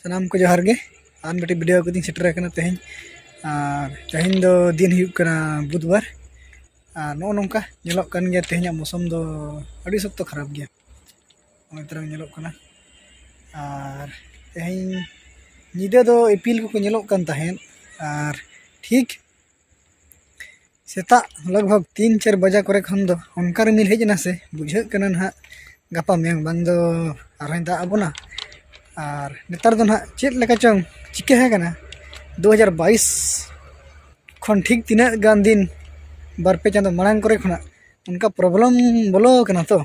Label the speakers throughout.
Speaker 1: सानाम को जोहार गे आन बेटी वीडियो को सेटर तेहन तेहन दो दिन हुयुग कना बुधवार नो नौका नेलोग कान गया तेहन मौसम दो अड़ी सख्त खराब गया नय तरह नेलोग कना आर तेहन निदा दो इपिल को नेलोग कान तहेन आर ठीक सेता लगभग 3-4 बजा करे खन दो उनका रिमिल हेजना से बुझे कना ना गापा मेंग बांग दो आरहाय दा आबोना और नेतार दो ना चेत लेका चंग चिके है कना 2022 खन ठीक तीना गान दिन बारपे चांदो मांग करे खना उनका प्रॉब्लम बोलो कना तो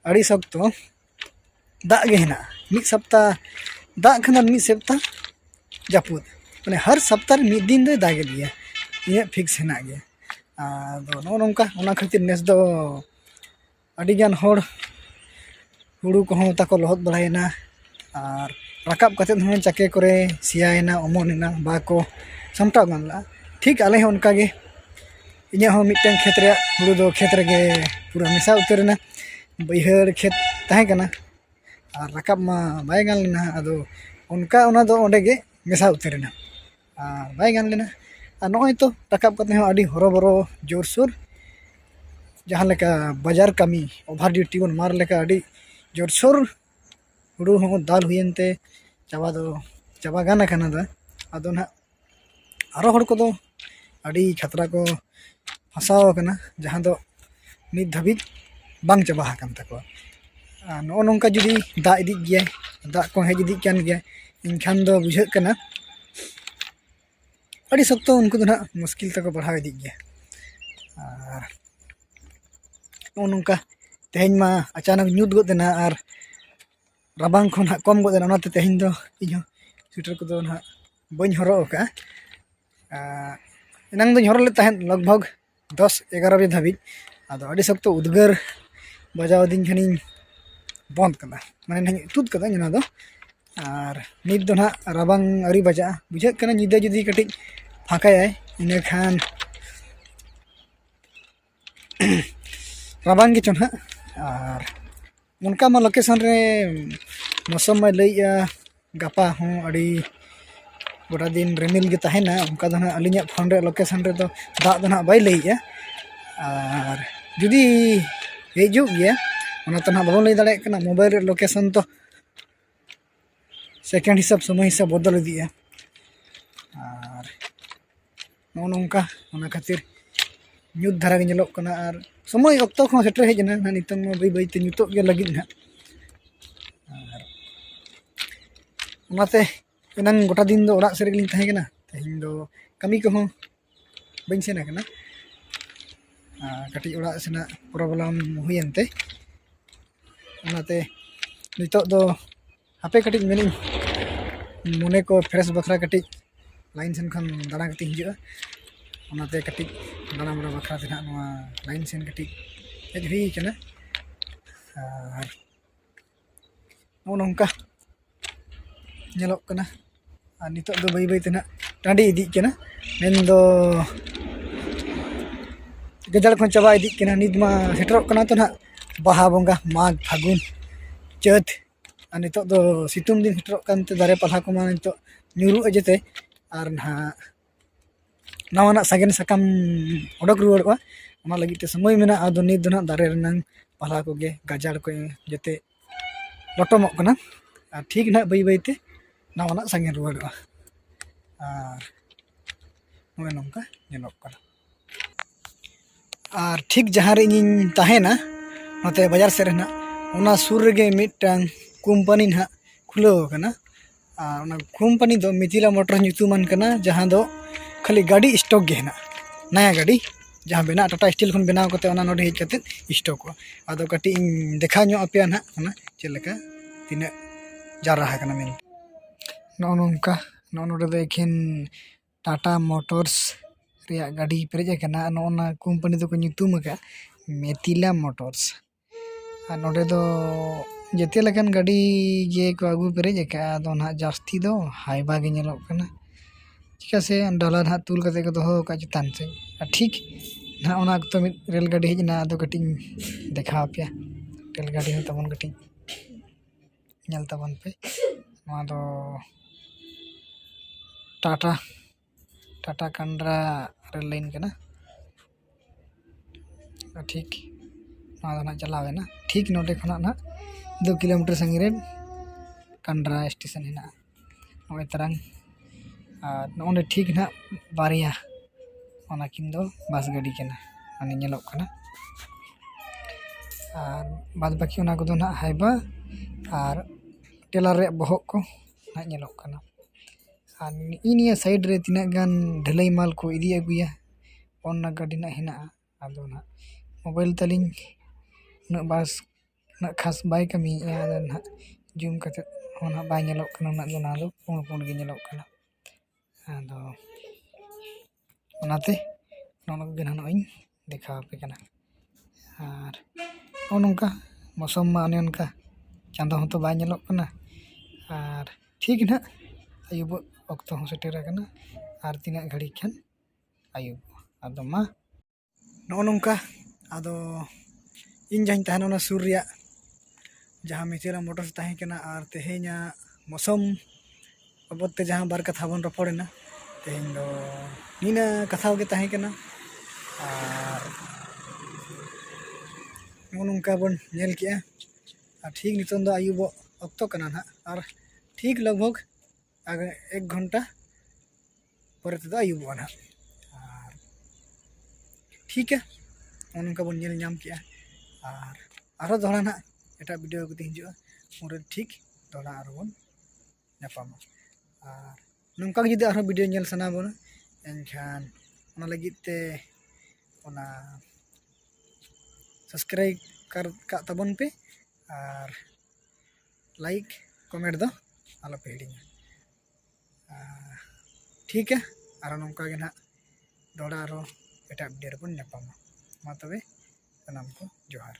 Speaker 1: अड़ी सख्त दाग गे हेना मिद सप्ताह दाग खना मिद सप्ताह जापुद माने हर सप्ताह मिद दिन दो दागे दिया ये फिक्स हेना गया आदो नो नोंका ओना खातिर नेस दो अड़ी गान होड़ हुड़ू को हों ताको लहत बड़ायना और रकाब कते हमें चाके करे सियायना अमोनना बाको सामटा गानला ठीक आले हो उनका गे इन्या हो मिटन खेत रे हुड़ू दो खेत रे पूरा मिसा उतरना बैहर खेत ताहे कना और रकाब मा बाय गान लेना आदो उनका ओना दो ओंडे गे मिसा उतरना बाय गान लेना नय तो रकाब कते हो अड़ी हरोबरो जोरसोर जहाँ लेका बाजार कमी ओभार ड्यूटी बन मार लेका अड़ी जोरसोर हुड़ू हो दाल हुयनते चाबा गाना कना दा आदो ना आरो हड़ को दो अड़ी खतरा को फसाव कना जहाँ दो नित धाबी बांग चाबा हाकन तको नो नोंका जुदी दा इदी गया दा को हेज इदी कान गया इनखान दो बुझे कना अड़ी सख्त उनको दो ना मुश्किल तक बढ़ाव इदी गया और नो नोंका तेहन मा अचानक ᱧᱩᱛ गद देना और रबांग खन कम गद देना तेहन दो इन स्वेटर को ना बन हरो का इनांग दो हरो ले तहन लगभग 10-11 बजे धाबी आदो अड़ी सख्त उद्गार बजाव दिन खनी बंद कदा माने तुद कदा जना दो और नित दो ना रबांग अरी बजा बुझे कना निदा जुदी कटिज फाकाय इने खान रबांग चो ना और उनका मा लोकेशन रे मौसम में लैया गापा हों अड़ी गोटा दिन रिमिल गे तहेना उनका दो ना अलिया फोन रे लोकेशन रे दो दाग दो ना बाय लैया और जुदी हेजुग गया ओना तो ना बाबन लई दाड़े कना मोबाइल रे लोकेशन तो सेकेंड हिसाब समय हिसाब बदल दिया और नो नोंका ओना खातिर ᱧᱩᱛ धारा गे ñeloग कना और समय अक्तो को सेटर हेजना ना नितंग बै बै ते ñुतोग गे लगिद ना और ओनाते एनांग गोटा दिन दो ओड़ाग सेरे गेलिन ताहे कना तेहिन दो कमी को हों बइन सेना कना कटी ओड़ाग सेना प्रॉब्लम हुयनते ओनाते नितोग दो हापे कटी मेनी मने को फ्रेश बखरा कटी लाइन सेन खन दाड़ा कटी हिजुआ ओनाते कटी दाड़ा बड़ा बखरा से ना लाइन सेन कटी हेज हुई कना और नोंका नेलोग कना और नितोग दो बै बै ते ना टांडी इदी कना मेन दो गजाल खन चाबा इदी कना नित मा सेटरोग कना तो ना बाहा बंगा माघ फागुन चैत और नितोग दो सितुंग दिन सेटरोग कानते दारे पाला को मा नितोग ᱧᱩᱨᱩ अजेते और ना नवाना सागेन साकाम ओडक रुआड़वा ओना लगी ते समय मेना आदो नित दो ना दारे रनांग पाला को गे गाजार को जते लटमक कना और ठीक ना बै बै ते नवाना सागेन रुआड़वा और नोय नोंका नेलोग कना और ठीक जहाँ रे इन ताहेना नोते बाजार से रहना ओना सुर रे मिटटांग कंपनी ना खुलो कना और कंपनी दो मिथिला मोटर ᱧᱩᱛᱩᱢᱟᱱ कना जहाँ दो खाली गाड़ी स्टॉक गे हेना नया गाड़ी जहाँ बेना टाटा स्टील खन बनाव कते ओना नोडे हेज कते स्टॉक आदो कटी इन देखा ᱧᱚᱜ आपेया ना ओना चेलेका तिना जारा हाकना मेन नो नोंका नो नोडे दो एखिन टाटा मोटर्स रिया गाड़ी पेरेज कना नोना कंपनी दो को ᱧᱩᱛᱩᱢ का मिथिला मोटर्स और नोडे दो जते लकन गाड़ी गे को आगू पेरेज का आदो ना जास्ती दो हाइबा गे नेलोग कना चिका से डाला ना तुल कते को दोहो का चितान से ठीक ना ओना तो रेल गाड़ी हेजना आदो कटी देखा पे रेल गाड़ी हो तबन कटी नेल तबन पे नवा दो टाटा कांड्रा रेल लाइन कना ठीक नवा दो ना चलावेना ठीक नोटे खना ना 2 किलोमीटर संगी रे कांड्रा स्टेशन हेना नोय तरंग और नोंडे ठीक ना बारिया ओना किन दो बस गाड़ी कना माने ñelok kana और बाद बाकी ओना को दो ना हाइबा और टेलर रे बहक को ना ñelok kana और इनिया साइड रे तिना गान ढलई माल को इदी अगुया ओना गाड़ी ना हेना आदो ना मोबाइल तलिंग ना बस ना खास बाय कमी आदो ना जूम कते होना बाय ñelok kana ना दो ना दो पुन गे ñelok kana आदो ओनाते नोनो गे ना नोइन देखा पे kana और नोनका मौसम मा अने उनका चांदो हो तो बाय ñelok kana और ठीक ना आयुब अक्तो हो सेटेर kana और तिना घड़ी खान आयुब आदो मा नोनका आदो इन जाइन तहन ओना सुर रिया जहाँ मिथिला मोटर्स तहें कना और तेहेኛ मौसम बाबद ते जहाँ बार कथा बन रपड़ेना तेहेñ दो नीना कथा गे तहें कना और नोनका बन नेल किया और ठीक नितन दो आयुब अक्तो कना ना और ठीक लगभग आगे 1 घंटा पर ते आयुब ना ठीक है नोनका बन नेल नाम किया और आरो दोड़ा ना एटा वीडियो को हिजुआ उन ठीक दोड़ा आरो बन नापामा और नोंका जुदी आरो वीडियो नेल सना बना एनखान ओना लगित ते ओना सब्सक्राइब कर का तबन पे और लाइक कमेंट दो आलो पे हिडिंगा ठीक है आरो नोंका गे ना दोड़ा आरो एटा वीडियो बन नापामा मा तबे सनाम को जोहार।